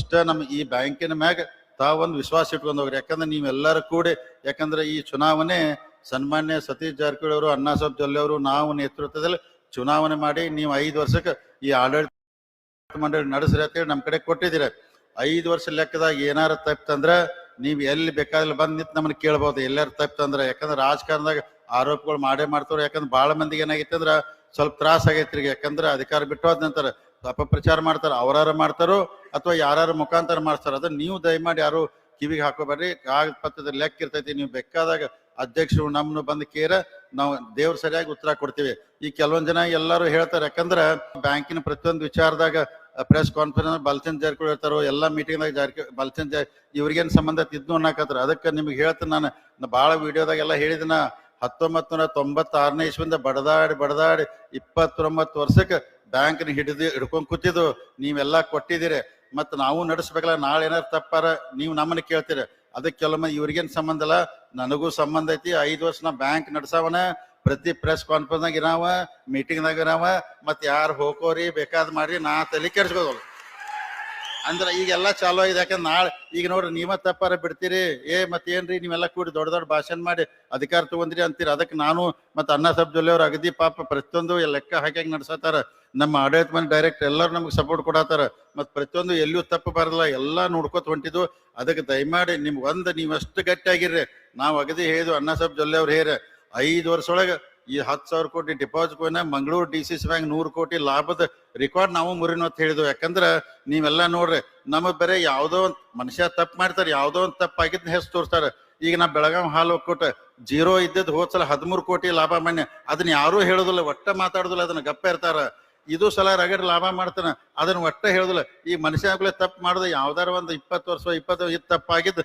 ಇಷ್ಟ ನಮ್ಮ ಈ ಬ್ಯಾಂಕಿನ ಮ್ಯಾಗ ತಾವೊಂದು ವಿಶ್ವಾಸ ಇಟ್ಕೊಂಡು ಹೋಗ್ರಿ. ಯಾಕಂದ್ರೆ ನೀವೆಲ್ಲರೂ ಕೂಡಿ, ಯಾಕಂದ್ರೆ ಈ ಚುನಾವಣೆ ಸನ್ಮಾನ್ಯ ಸತೀಶ್ ಜಾರಕಿಹೊಳಿ ಅವರು, ಅಣ್ಣಾಸಾಹೇಬ್ ಜೊಲ್ಲೆ ಅವರು, ನಾವು ನೇತೃತ್ವದಲ್ಲಿ ಚುನಾವಣೆ ಮಾಡಿ ನೀವು 5 ವರ್ಷಕ್ಕೆ ಈ ಆಡಳಿತ ಮಂಡಳಿ ನಡೆಸ್ರಿ ಅಂತೇಳಿ ನಮ್ಮ ಕಡೆ ಕೊಟ್ಟಿದ್ದೀರ. 5 ವರ್ಷ ಲೆಕ್ಕದಾಗ ಏನಾರ ತಪ್ಪಂದ್ರ ನೀವು ಎಲ್ಲಿ ಬೇಕಾದ್ರೆ ಬಂದ್ ನಿಂತು ನಮ್ಮನ್ನ ಕೇಳ್ಬೋದು, ಎಲ್ಲಾರು ತಪ್ಪಂದ್ರ. ಯಾಕಂದ್ರೆ ರಾಜಕಾರಣದಾಗ ಆರೋಪಗಳು ಮಾಡೇ ಮಾಡ್ತಾರ. ಯಾಕಂದ್ರೆ ಬಹಳ ಮಂದಿಗೆ ಏನಾಗೈತೆ ಅಂದ್ರ ಸ್ವಲ್ಪ ತ್ರಾಸ ಆಗೈತ್ರಿ. ಯಾಕಂದ್ರೆ ಅಧಿಕಾರ ಬಿಟ್ಟು ಹೋದ ನಂತರ ಅಪಪ್ರಚಾರ ಮಾಡ್ತಾರ, ಅವರಾರು ಮಾಡ್ತಾರೋ ಅಥವಾ ಯಾರು ಮುಖಾಂತರ ಮಾಡ್ತಾರ. ಅದನ್ನ ನೀವು ದಯಮಾಡಿ ಯಾರು ಕಿವಿಗೆ ಹಾಕೋಬೇಡ್ರಿ. ಕಾಗದ ಪತ್ರದ ಲೆಕ್ಕ ಇರ್ತೈತಿ. ನೀವು ಬೇಕಾದಾಗ ಅಧ್ಯಕ್ಷರು ನಮ್ಮನ್ನು ಬಂದು ಕೇರ ನಾವು ದೇವ್ರ ಸರಿಯಾಗಿ ಉತ್ತರ ಕೊಡ್ತೀವಿ. ಈ ಕೆಲವೊಂದ್ ಜನ ಎಲ್ಲರೂ ಹೇಳ್ತಾರೆ, ಯಾಕಂದ್ರ ಬ್ಯಾಂಕಿನ ಪ್ರತಿಯೊಂದು ವಿಚಾರದಾಗ ಪ್ರೆಸ್ ಕಾನ್ಫರೆನ್ಸ್ ಬಲ್ಚಂದ್ ಜಾರಕಿಹೊಳಿ ಹೇಳ್ತಾರೋ, ಎಲ್ಲಾ ಮೀಟಿಂಗ್ದಾಗ ಬಲ್ಚಂದ್ ಇವ್ರಿಗೇನ್ ಸಂಬಂಧ ತಿದ್ನು ಅನ್ನಕತ್ರ. ಅದಕ್ಕೆ ನಿಮ್ಗೆ ಹೇಳ್ತೀನಿ, ನಾನು ಬಹಳ ವಿಡಿಯೋದಾಗ ಎಲ್ಲ ಹೇಳಿದಿನ. 1996ನೇ ಇಸ್ವಿಂದ ಬಡದಾಡಿ 29 ವರ್ಷಕ್ಕೆ ಬ್ಯಾಂಕ್ನ ಹಿಡ್ಕೊಂಡ್ ಕೂತಿದ್ದು ನೀವೆಲ್ಲಾ ಕೊಟ್ಟಿದ್ದೀರಿ. ಮತ್ ನಾವು ನಡೆಸ್ಬೇಕಲ್ಲ. ನಾಳೆ ಏನಾರು ತಪ್ಪಾರ ನೀವು ನಮ್ಮನ್ನ ಕೇಳ್ತೀರಿ. ಅದಕ್ಕೆ ಕೆಲವೊಮ್ಮೆ ಇವ್ರಿಗೇನ್ ಸಂಬಂಧ ಇಲ್ಲ, ನನಗೂ ಸಂಬಂಧ ಐತಿ. 5 ವರ್ಷ ನಾ ಬ್ಯಾಂಕ್ ನಡ್ಸಾವನ, ಪ್ರತಿ ಪ್ರೆಸ್ ಕಾನ್ಫರೆನ್ಸ್ನಾಗ ಇರಾವ, ಮೀಟಿಂಗ್ನಾಗ ಇರಾವ. ಮತ್ ಯಾರು ಹೋಗೋರಿ ಬೇಕಾದ್ ಮಾಡ್ರಿ, ನಾ ತಲೆ ಕೆಡ್ಸ್ಕೋದಲ್ಲ. ಅಂದ್ರೆ ಈಗೆಲ್ಲ ಚಾಲೂ ಆಗಿದೆ. ಯಾಕಂದ್ರೆ ನಾಳೆ ಈಗ ನೋಡ್ರಿ ನೀವ ತಪ್ಪಾರ ಬಿಡ್ತೀರಿ. ಮತ್ತೇನ್ರಿ ನೀವೆಲ್ಲ ಕೂಡಿ ದೊಡ್ಡ ದೊಡ್ಡ ಭಾಷಣ ಮಾಡಿ ಅಧಿಕಾರ ತಗೊಂಡ್ರಿ ಅಂತೀರಿ. ಅದಕ್ಕೆ ನಾನು ಮತ್ತೆ ಅಣ್ಣಾಸಾಹೇಬ್ ಜೊಲ್ಲೆ ಅವ್ರು ಅಗದಿ ಪಾಪ ಪ್ರತಿಯೊಂದು ಲೆಕ್ಕ ಹಾಕಿ ನಡ್ಸತ್ತಾರ. ನಮ್ಮ ಆಡಳಿತ ಮಂಡಳಿ ಡೈರೆಕ್ಟ್ ಎಲ್ಲರೂ ನಮ್ಗೆ ಸಪೋರ್ಟ್ ಕೊಡತ್ತಾರ. ಮತ್ ಪ್ರತಿಯೊಂದು ಎಲ್ಲೂ ತಪ್ಪು ಬರಲ್ಲ, ಎಲ್ಲಾ ನೋಡ್ಕೊತ ಹೊಂಟಿದ್ವು. ಅದಕ್ಕೆ ದಯಮಾಡಿ ನೀವಷ್ಟು ಗಟ್ಟಿಯಾಗಿರ್ರಿ. ನಾವು ಅಗದಿ ಹೇಳಿದ್ವು, ಅಣ್ಣಾಸಾಹೇಬ್ ಜೊಲ್ಲೆ ಅವ್ರು ಹೇರ 5 ವರ್ಷ ಒಳಗೆ ಈ 10,000 ಕೋಟಿ ಡಿಪಾಸಿಟ್ ಹೋಯ್ನ, ಮಂಗಳೂರು DCC ಬ್ಯಾಂಕ್ 100 ಕೋಟಿ ಲಾಭದ ರೆಕಾರ್ಡ್ ನಾವು ಮುರಿನೋ ಅಂತ ಹೇಳಿದ್ವು. ಯಾಕಂದ್ರ ನೀವೆಲ್ಲಾ ನೋಡ್ರಿ, ನಮಗ್ ಬೇರೆ ಯಾವ್ದೋ ಒಂದ್ ಮನುಷ್ಯ ತಪ್ಪು ಮಾಡ್ತಾರೆ, ಯಾವ್ದೋ ಒಂದ್ ತಪ್ಪು ಆಗಿದ್ನ ಹೆಸರು ತೋರ್ಸ್ತಾರ. ಈಗ ನಾ ಬೆಳಗಾವಿ ಹಾಲು ಒಕ್ಕೂಟ 0 ಇದ್ದದ್ ಹೋದ್ಸಲ 13 ಕೋಟಿ ಲಾಭ ಮಾನ್ಯ. ಅದನ್ನ ಯಾರು ಹೇಳುದಿಲ್ಲ, ಒಟ್ಟ ಮಾತಾಡುದಿಲ್ಲ, ಅದನ್ನ ಗಪ್ಪ ಇರ್ತಾರ. ಇದು ಸಲ ರಗಡ್ ಲಾಭ ಮಾಡ್ತಾನ, ಅದನ್ನ ಒಟ್ಟ ಹೇಳುದಿಲ್ಲ. ಈ ಮನುಷ್ಯಗಳೇ ತಪ್ಪು ಮಾಡುದು ಯಾವ್ದಾರ ಒಂದು 20 ವರ್ಷ 20 ತಪ್ಪಾಗಿದ್ದು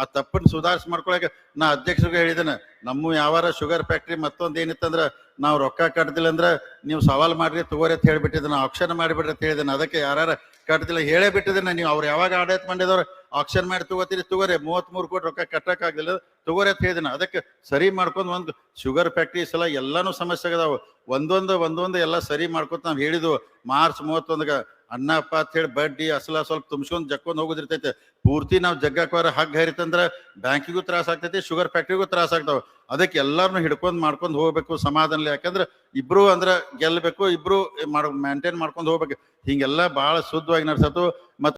ಆ ತಪ್ಪನ್ನ ಸುಧಾರಿಸಿ ಮಾಡ್ಕೊಳಕ ನಾ ಅಧ್ಯಕ್ಷರಿಗೆ ಹೇಳಿದ್ದೇನೆ. ನಮ್ಮ ಯಾವಾರ ಶುಗರ್ ಫ್ಯಾಕ್ಟ್ರಿ ಮತ್ತೊಂದ್ ಏನಿತ್ತಂದ್ರ ನಾವು ರೊಕ್ಕ ಕಟ್ದಿಲ್ಲ ಅಂದ್ರ ನೀವು ಸವಾಲ್ ಮಾಡ್ರಿ ತಗೋರಿ ಅಂತ ಹೇಳ್ಬಿಟ್ಟಿದ್ದೇನೆ, ಆಕ್ಷನ್ ಮಾಡಿಬಿಡ್ರಿ ಅಂತ ಹೇಳಿದ್ದೇನೆ. ಅದಕ್ಕೆ ಯಾರು ಕಟ್ದಿಲ್ಲ ಹೇಳೇ ಬಿಟ್ಟಿದ್ದೇನೆ. ನೀವು ಅವ್ರು ಯಾವಾಗ ಆಡಳಿತ ಮಾಡಿದವ್ರು ಆಕ್ಷನ್ ಮಾಡಿ ತಗೋತೀರಿ, ತಗೋರಿ. 33 ಕೋಟಿ ರೊಕ್ಕ ಕಟ್ಟಕ್ ಆಗ್ಲಿಲ್ಲ, ತಗೋರಿ ಅಂತ ಹೇಳಿದ್ದೇನೆ. ಅದಕ್ಕೆ ಸರಿ ಮಾಡ್ಕೊಂಡ್ ಒಂದು ಶುಗರ್ ಫ್ಯಾಕ್ಟ್ರಿ ಸಲ ಎಲ್ಲಾನು ಸಮಸ್ಯೆ ಆಗದಾವ. ಒಂದೊಂದು ಎಲ್ಲ ಸರಿ ಮಾಡ್ಕೊತ ನಾವ್ ಹೇಳಿದ್ವು. ಮಾರ್ಚ್ 31ಗ ಅಣ್ಣಪ್ಪ ಅಂತ ಹೇಳಿ ಬಡ್ಡಿ ಅಸಲ ಸ್ವಲ್ಪ ತುಂಬಿಸ್ಕೊಂಡ್ ಜಕ್ಕೊಂಡ್ ಹೋಗುದಿರ್ತೈತೆ. ಪೂರ್ತಿ ನಾವು ಜಗ್ಗಾಕೋರ ಹಗ್ಗ ಹರಿತಂದ್ರ ಬ್ಯಾಂಕಿಗೂ ತ್ರಾಸ ಆಗ್ತೈತಿ, ಶುಗರ್ ಫ್ಯಾಕ್ಟ್ರಿಗೂ ತ್ರಾಸ ಆಗ್ತಾವ. ಅದಕ್ಕೆ ಎಲ್ಲಾರನು ಹಿಡ್ಕೊಂಡ್ ಮಾಡ್ಕೊಂಡ್ ಹೋಗ್ಬೇಕು ಸಮಾಧಾನ. ಯಾಕಂದ್ರೆ ಇಬ್ರು ಅಂದ್ರ ಗೆಲ್ಬೇಕು, ಇಬ್ರು ಮೇಂಟೈನ್ ಮಾಡ್ಕೊಂಡ್ ಹೋಗ್ಬೇಕು. ಹಿಂಗೆಲ್ಲಾ ಬಹಳ ಶುದ್ಧವಾಗಿ ನಡ್ಸತ್ತು. ಮತ್